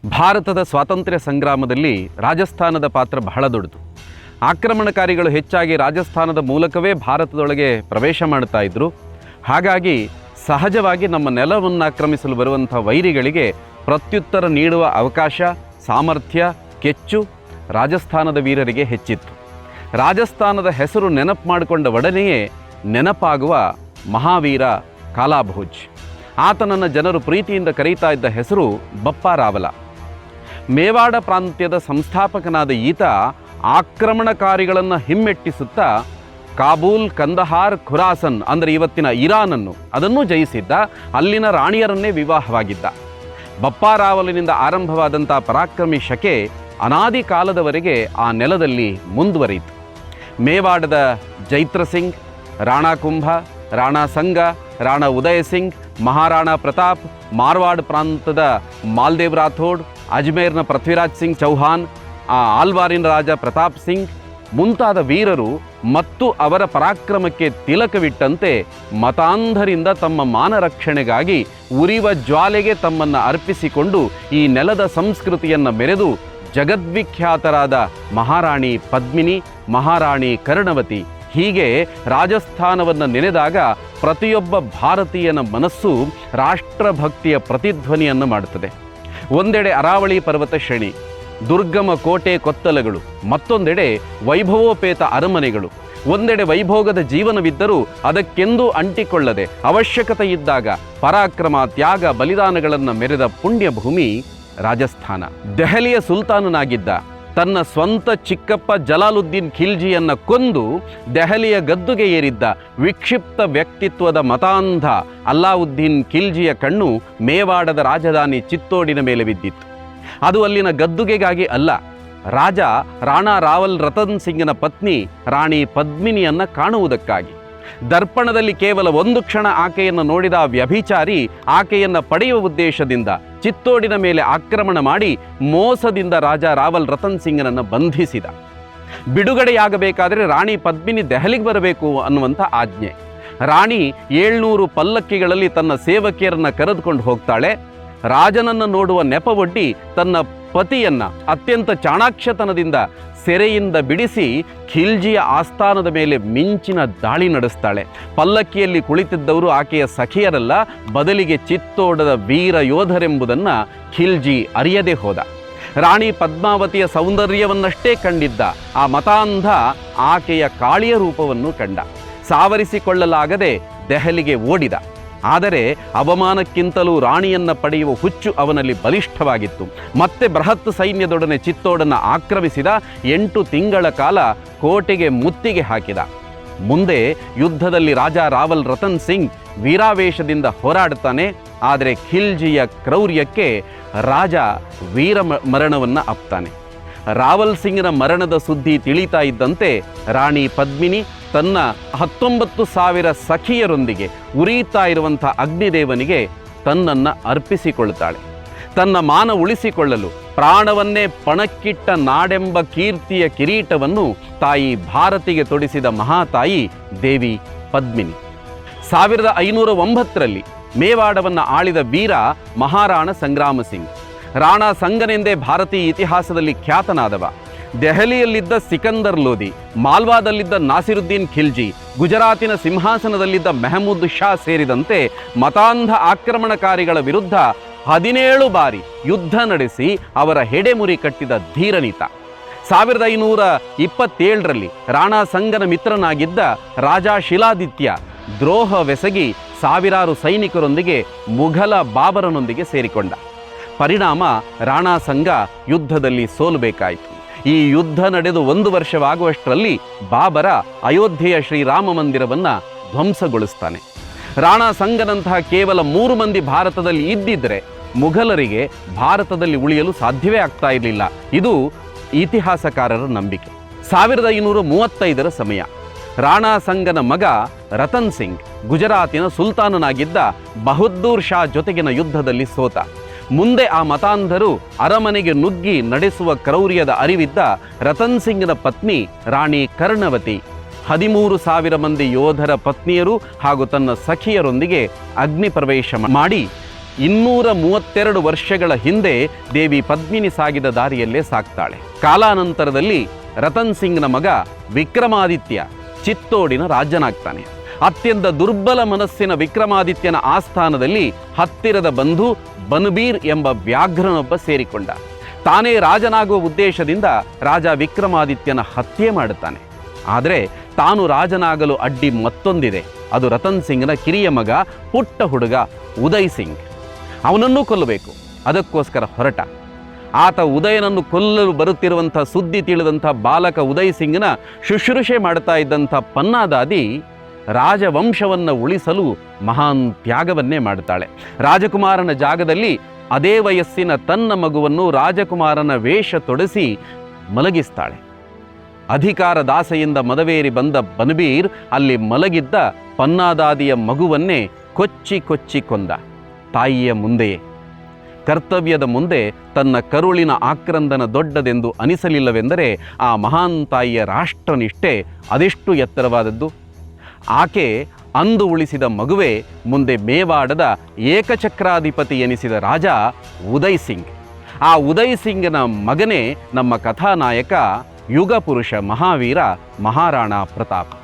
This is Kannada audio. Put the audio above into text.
ಭಾರತದ ಸ್ವಾತಂತ್ರ್ಯ ಸಂಗ್ರಾಮದಲ್ಲಿ ರಾಜಸ್ಥಾನದ ಪಾತ್ರ ಬಹಳ ದೊಡ್ಡದು. ಆಕ್ರಮಣಕಾರಿಗಳು ಹೆಚ್ಚಾಗಿ ರಾಜಸ್ಥಾನದ ಮೂಲಕವೇ ಭಾರತದೊಳಗೆ ಪ್ರವೇಶ ಮಾಡ್ತಾ ಇದ್ದರು. ಹಾಗಾಗಿ ಸಹಜವಾಗಿ ನಮ್ಮ ನೆಲವನ್ನು ಆಕ್ರಮಿಸಲು ಬರುವಂಥ ವೈರಿಗಳಿಗೆ ಪ್ರತ್ಯುತ್ತರ ನೀಡುವ ಅವಕಾಶ, ಸಾಮರ್ಥ್ಯ, ಕೆಚ್ಚು ರಾಜಸ್ಥಾನದ ವೀರರಿಗೆ ಹೆಚ್ಚಿತ್ತು. ರಾಜಸ್ಥಾನದ ಹೆಸರು ನೆನಪು ಮಾಡಿಕೊಂಡ ಒಡನೆಯೇ ನೆನಪಾಗುವ ಮಹಾವೀರ ಕಾಲಾಭೋಜ್. ಆತನನ್ನು ಜನರು ಪ್ರೀತಿಯಿಂದ ಕರೀತಾ ಇದ್ದ ಹೆಸರು ಬಪ್ಪ ರಾವಲ. ಮೇವಾಡ ಪ್ರಾಂತ್ಯದ ಸಂಸ್ಥಾಪಕನಾದ ಈತ ಆಕ್ರಮಣಕಾರಿಗಳನ್ನು ಹಿಮ್ಮೆಟ್ಟಿಸುತ್ತಾ ಕಾಬೂಲ್, ಕಂದಹಾರ್, ಖುರಾಸನ್ ಅಂದರೆ ಇವತ್ತಿನ ಇರಾನನ್ನು ಅದನ್ನು ಜಯಿಸಿದ್ದ. ಅಲ್ಲಿನ ರಾಣಿಯರನ್ನೇ ವಿವಾಹವಾಗಿದ್ದ. ಬಪ್ಪ ರಾವಲನಿಂದ ಆರಂಭವಾದಂಥ ಪರಾಕ್ರಮಿ ಶಕೆ ಅನಾದಿ ಕಾಲದವರೆಗೆ ಆ ನೆಲದಲ್ಲಿ ಮುಂದುವರಿಯಿತು. ಮೇವಾಡದ ಜೈತ್ರ ಸಿಂಗ್, ರಾಣಾ ಕುಂಭ, ರಾಣಾ ಸಂಗ, ರಾಣಾ ಉದಯ ಸಿಂಗ್, ಮಹಾರಾಣಾ ಪ್ರತಾಪ್, ಮಾರ್ವಾಡ್ ಪ್ರಾಂತದ ಮಾಲ್ದೇವ್ ರಾಥೋಡ್, ಅಜ್ಮೇರ್ನ ಪೃಥ್ವಿರಾಜ್ ಸಿಂಗ್ ಚೌಹಾನ್, ಆಲ್ವಾರಿನ ರಾಜ ಪ್ರತಾಪ್ ಸಿಂಗ್ ಮುಂತಾದ ವೀರರು ಮತ್ತು ಅವರ ಪರಾಕ್ರಮಕ್ಕೆ ತಿಲಕವಿಟ್ಟಂತೆ ಮತಾಂಧರಿಂದ ತಮ್ಮ ಮಾನರಕ್ಷಣೆಗಾಗಿ ಉರಿವ ಜ್ವಾಲೆಗೆ ತಮ್ಮನ್ನು ಅರ್ಪಿಸಿಕೊಂಡು ಈ ನೆಲದ ಸಂಸ್ಕೃತಿಯನ್ನು ಮೆರೆದು ಜಗದ್ವಿಖ್ಯಾತರಾದ ಮಹಾರಾಣಿ ಪದ್ಮಿನಿ, ಮಹಾರಾಣಿ ಕರ್ಣವತಿ, ಹೀಗೆ ರಾಜಸ್ಥಾನವನ್ನು ನೆನೆದಾಗ ಪ್ರತಿಯೊಬ್ಬ ಭಾರತೀಯನ ಮನಸ್ಸು ರಾಷ್ಟ್ರಭಕ್ತಿಯ ಪ್ರತಿಧ್ವನಿಯನ್ನು ಮಾಡುತ್ತದೆ. ಒಂದೆಡೆ ಅರಾವಳಿ ಪರ್ವತ ಶ್ರೇಣಿ, ದುರ್ಗಮ ಕೋಟೆ ಕೊತ್ತಲಗಳು, ಮತ್ತೊಂದೆಡೆ ವೈಭವೋಪೇತ ಅರಮನೆಗಳು. ಒಂದೆಡೆ ವೈಭೋಗದ ಜೀವನವಿದ್ದರೂ ಅದಕ್ಕೆಂದೂ ಅಂಟಿಕೊಳ್ಳದೆ ಅವಶ್ಯಕತೆ ಇದ್ದಾಗ ಪರಾಕ್ರಮ, ತ್ಯಾಗ, ಬಲಿದಾನಗಳನ್ನು ಮೆರೆದ ಪುಣ್ಯ ಭೂಮಿ ರಾಜಸ್ಥಾನ. ದೆಹಲಿಯ ಸುಲ್ತಾನನಾಗಿದ್ದ ತನ್ನ ಸ್ವಂತ ಚಿಕ್ಕಪ್ಪ ಜಲಾಲುದ್ದೀನ್ ಖಿಲ್ಜಿಯನ್ನು ಕೊಂದು ದೆಹಲಿಯ ಗದ್ದುಗೆ ಏರಿದ್ದ ವಿಕ್ಷಿಪ್ತ ವ್ಯಕ್ತಿತ್ವದ ಮತಾಂಧ ಅಲ್ಲಾವುದ್ದೀನ್ ಖಿಲ್ಜಿಯ ಕಣ್ಣು ಮೇವಾಡದ ರಾಜಧಾನಿ ಚಿತ್ತೋಡಿನ ಮೇಲೆ ಬಿದ್ದಿತ್ತು. ಅದು ಅಲ್ಲಿನ ಗದ್ದುಗೆಗಾಗಿ ಅಲ್ಲ, ರಾಜ ರಾಣಾ ರಾವಲ್ ರತನ್ ಸಿಂಗ್ನ ಪತ್ನಿ ರಾಣಿ ಪದ್ಮಿನಿಯನ್ನು ಕಾಣುವುದಕ್ಕಾಗಿ. ದರ್ಪಣದಲ್ಲಿ ಕೇವಲ ಒಂದು ಕ್ಷಣ ಆಕೆಯನ್ನು ನೋಡಿದ ವ್ಯಭಿಚಾರಿ ಆಕೆಯನ್ನು ಪಡೆಯುವ ಉದ್ದೇಶದಿಂದ ಚಿತ್ತೋಡಿನ ಮೇಲೆ ಆಕ್ರಮಣ ಮಾಡಿ ಮೋಸದಿಂದ ರಾಜ ರಾವಲ್ ರತನ್ ಸಿಂಗ್ನನ್ನು ಬಂಧಿಸಿದ. ಬಿಡುಗಡೆಯಾಗಬೇಕಾದರೆ ರಾಣಿ ಪದ್ಮಿನಿ ದೆಹಲಿಗೆ ಬರಬೇಕು ಅನ್ನುವಂಥ ಆಜ್ಞೆ. ರಾಣಿ 700 ಪಲ್ಲಕ್ಕಿಗಳಲ್ಲಿ ತನ್ನ ಸೇವಕಿಯರನ್ನು ಕರೆದುಕೊಂಡು ಹೋಗ್ತಾಳೆ. ರಾಜನನ್ನು ನೋಡುವ ನೆಪವೊಡ್ಡಿ ತನ್ನ ಪತಿಯನ್ನು ಅತ್ಯಂತ ಚಾಣಾಕ್ಷತನದಿಂದ ಸೆರೆಯಿಂದ ಬಿಡಿಸಿ ಖಿಲ್ಜಿಯ ಆಸ್ಥಾನದ ಮೇಲೆ ಮಿಂಚಿನ ದಾಳಿ ನಡೆಸ್ತಾಳೆ. ಪಲ್ಲಕ್ಕಿಯಲ್ಲಿ ಕುಳಿತಿದ್ದವರು ಆಕೆಯ ಸಖಿಯರಲ್ಲ, ಬದಲಿಗೆ ಚಿತ್ತೋಡದ ವೀರ ಯೋಧರೆಂಬುದನ್ನು ಖಿಲ್ಜಿ ಅರಿಯದೇ ಹೋದ. ರಾಣಿ ಪದ್ಮಾವತಿಯ ಸೌಂದರ್ಯವನ್ನಷ್ಟೇ ಕಂಡಿದ್ದ ಆ ಮತಾಂಧ ಆಕೆಯ ಕಾಳಿಯ ರೂಪವನ್ನು ಕಂಡ. ಸಾವರಿಸಿಕೊಳ್ಳಲಾಗದೆ ದೆಹಲಿಗೆ ಓಡಿದ. ಆದರೆ ಅವಮಾನಕ್ಕಿಂತಲೂ ರಾಣಿಯನ್ನು ಪಡೆಯುವ ಹುಚ್ಚು ಅವನಲ್ಲಿ ಬಲಿಷ್ಠವಾಗಿತ್ತು. ಮತ್ತೆ ಬೃಹತ್ ಸೈನ್ಯದೊಡನೆ ಚಿತ್ತೋಡನ್ನು ಆಕ್ರಮಿಸಿದ. 8 ತಿಂಗಳ ಕಾಲ ಕೋಟೆಗೆ ಮುತ್ತಿಗೆ ಹಾಕಿದ. ಮುಂದೆ ಯುದ್ಧದಲ್ಲಿ ರಾಜ ರಾವಲ್ ರತನ್ ಸಿಂಗ್ ವೀರಾವೇಶದಿಂದ ಹೋರಾಡುತ್ತಾನೆ. ಆದರೆ ಖಿಲ್ಜಿಯ ಕ್ರೌರ್ಯಕ್ಕೆ ರಾಜ ವೀರ ಮರಣವನ್ನು ಅಪ್ತಾನೆ. ರಾವಲ್ ಸಿಂಗ್ನ ಮರಣದ ಸುದ್ದಿ ತಿಳಿತಾ ಇದ್ದಂತೆ ರಾಣಿ ಪದ್ಮಿನಿ ತನ್ನ 19,000 ಸಖಿಯರೊಂದಿಗೆ ಉರಿಯುತ್ತಾ ಇರುವಂಥ ಅಗ್ನಿದೇವನಿಗೆ ತನ್ನನ್ನು ಅರ್ಪಿಸಿಕೊಳ್ಳುತ್ತಾಳೆ. ತನ್ನ ಮಾನ ಉಳಿಸಿಕೊಳ್ಳಲು ಪ್ರಾಣವನ್ನೇ ಪಣಕ್ಕಿಟ್ಟ ನಾಡೆಂಬ ಕೀರ್ತಿಯ ಕಿರೀಟವನ್ನು ತಾಯಿ ಭಾರತಿಗೆ ತೊಡಿಸಿದ ಮಹಾತಾಯಿ ದೇವಿ ಪದ್ಮಿನಿ. 1509ರಲ್ಲಿ ಮೇವಾಡವನ್ನು ಆಳಿದ ವೀರ ಮಹಾರಾಣ ಸಂಗ್ರಾಮ ಸಿಂಗ್. ರಾಣಾ ಸಂಗನೆಂದೇ ಭಾರತೀಯ ಇತಿಹಾಸದಲ್ಲಿ ಖ್ಯಾತನಾದವ. ದೆಹಲಿಯಲ್ಲಿದ್ದ ಸಿಕಂದರ್ ಲೋಧಿ, ಮಾಲ್ವಾದಲ್ಲಿದ್ದ ನಾಸಿರುದ್ದೀನ್ ಖಿಲ್ಜಿ, ಗುಜರಾತಿನ ಸಿಂಹಾಸನದಲ್ಲಿದ್ದ ಮೆಹಮೂದ್ ಶಾ ಸೇರಿದಂತೆ ಮತಾಂಧ ಆಕ್ರಮಣಕಾರಿಗಳ ವಿರುದ್ಧ 17 ಬಾರಿ ಯುದ್ಧ ನಡೆಸಿ ಅವರ ಹೆಡೆಮುರಿ ಕಟ್ಟಿದ ಧೀರನೀತ. 1527ರಲ್ಲಿ ರಾಣಾ ಸಂಗನ ಮಿತ್ರನಾಗಿದ್ದ ರಾಜ ಶಿಲಾದಿತ್ಯ ದ್ರೋಹವೆಸಗಿ ಸಾವಿರಾರು ಸೈನಿಕರೊಂದಿಗೆ ಮುಘಲ ಬಾಬರನೊಂದಿಗೆ ಸೇರಿಕೊಂಡ. ಪರಿಣಾಮ ರಾಣಾ ಸಂಗ ಯುದ್ಧದಲ್ಲಿ ಸೋಲಬೇಕಾಯಿತು. ಈ ಯುದ್ಧ ನಡೆದು 1 ವರ್ಷವಾಗುವಷ್ಟರಲ್ಲಿ ಬಾಬರ ಅಯೋಧ್ಯೆಯ ಶ್ರೀರಾಮ ಮಂದಿರವನ್ನು ಧ್ವಂಸಗೊಳಿಸ್ತಾನೆ. ರಾಣಾ ಸಂಗನಂತಹ ಕೇವಲ 3 ಮಂದಿ ಭಾರತದಲ್ಲಿ ಇದ್ದಿದ್ದರೆ ಮುಘಲರಿಗೆ ಭಾರತದಲ್ಲಿ ಉಳಿಯಲು ಸಾಧ್ಯವೇ ಆಗ್ತಾ ಇರಲಿಲ್ಲ. ಇದು ಇತಿಹಾಸಕಾರರ ನಂಬಿಕೆ. 1535ರ ಸಮಯ. ರಾಣಾ ಸಂಗನ ಮಗ ರತನ್ ಸಿಂಗ್ ಗುಜರಾತಿನ ಸುಲ್ತಾನನಾಗಿದ್ದ ಬಹದ್ದೂರ್ ಶಾ ಜೊತೆಗಿನ ಯುದ್ಧದಲ್ಲಿ ಸೋತ. ಮುಂದೆ ಆ ಮತಾಂಧರು ಅರಮನೆಗೆ ನುಗ್ಗಿ ನಡೆಸುವ ಕ್ರೌರ್ಯದ ಅರಿವಿದ್ದ ರತನ್ ಸಿಂಗ್ನ ಪತ್ನಿ ರಾಣಿ ಕರ್ಣವತಿ 13,000 ಮಂದಿ ಯೋಧರ ಪತ್ನಿಯರು ಹಾಗೂ ತನ್ನ ಸಖಿಯರೊಂದಿಗೆ ಅಗ್ನಿ ಪ್ರವೇಶ ಮಾಡಿ 232 ವರ್ಷಗಳ ಹಿಂದೆ ದೇವಿ ಪದ್ಮಿನಿ ಸಾಗಿದ ದಾರಿಯಲ್ಲೇ ಸಾಕ್ತಾಳೆ. ಕಾಲಾನಂತರದಲ್ಲಿ ರತನ್ ಸಿಂಗ್ನ ಮಗ ವಿಕ್ರಮಾದಿತ್ಯ ಚಿತ್ತೋಡಿನ ರಾಜನಾಗ್ತಾನೆ. ಅತ್ಯಂತ ದುರ್ಬಲ ಮನಸ್ಸಿನ ವಿಕ್ರಮಾದಿತ್ಯನ ಆಸ್ಥಾನದಲ್ಲಿ ಹತ್ತಿರದ ಬಂಧು ಬನ್ಬೀರ್ ಎಂಬ ವ್ಯಾಘ್ರನೊಬ್ಬ ಸೇರಿಕೊಂಡ. ತಾನೇ ರಾಜನಾಗುವ ಉದ್ದೇಶದಿಂದ ರಾಜ ವಿಕ್ರಮಾದಿತ್ಯನ ಹತ್ಯೆ ಮಾಡುತ್ತಾನೆ. ಆದರೆ ತಾನು ರಾಜನಾಗಲು ಅಡ್ಡಿ ಮತ್ತೊಂದಿದೆ. ಅದು ರತನ್ ಸಿಂಗ್ನ ಕಿರಿಯ ಮಗ, ಪುಟ್ಟ ಹುಡುಗ ಉದಯ್ ಸಿಂಗ್. ಅವನನ್ನೂ ಕೊಲ್ಲಬೇಕು. ಅದಕ್ಕೋಸ್ಕರ ಹೊರಟ. ಆತ ಉದಯನನ್ನು ಕೊಲ್ಲಲು ಬರುತ್ತಿರುವಂಥ ಸುದ್ದಿ ತಿಳಿದಂಥ ಬಾಲಕ ಉದಯ್ ಸಿಂಗ್ನ ಶುಶ್ರೂಷೆ ಮಾಡ್ತಾ ಇದ್ದಂಥ ಪನ್ನಾದಾದಿ ರಾಜವಂಶವನ್ನು ಉಳಿಸಲು ಮಹಾನ್ ತ್ಯಾಗವನ್ನೇ ಮಾಡ್ತಾಳೆ. ರಾಜಕುಮಾರನ ಜಾಗದಲ್ಲಿ ಅದೇ ವಯಸ್ಸಿನ ತನ್ನ ಮಗುವನ್ನು ರಾಜಕುಮಾರನ ವೇಷ ತೊಡಿಸಿ ಮಲಗಿಸ್ತಾಳೆ. ಅಧಿಕಾರ ದಾಸೆಯಿಂದ ಮದವೇರಿ ಬಂದ ಬನ್ಬೀರ್ ಅಲ್ಲಿ ಮಲಗಿದ್ದ ಪನ್ನಾದಾದಿಯ ಮಗುವನ್ನೇ ಕೊಚ್ಚಿ ಕೊಚ್ಚಿ ಕೊಂದ. ತಾಯಿಯ ಮುಂದೆಯೇ. ಕರ್ತವ್ಯದ ಮುಂದೆ ತನ್ನ ಕರುಳಿನ ಆಕ್ರಂದನ ದೊಡ್ಡದೆಂದು ಅನಿಸಲಿಲ್ಲವೆಂದರೆ ಆ ಮಹಾನ್ ತಾಯಿಯ ರಾಷ್ಟ್ರನಿಷ್ಠೆ ಅದೆಷ್ಟು ಎತ್ತರವಾದದ್ದು. ಆಕೆ ಅಂದು ಉಳಿಸಿದ ಮಗುವೆ ಮುಂದೆ ಮೇವಾಡದ ಏಕಚಕ್ರಾಧಿಪತಿ ಎನಿಸಿದ ರಾಜ ಉದಯ್ ಸಿಂಗ್. ಆ ಉದಯ್ ಸಿಂಗ್ನ ಮಗನೇ ನಮ್ಮ ಕಥಾನಾಯಕ ಯುಗ ಪುರುಷ ಮಹಾವೀರ ಮಹಾರಾಣಾ ಪ್ರತಾಪ್.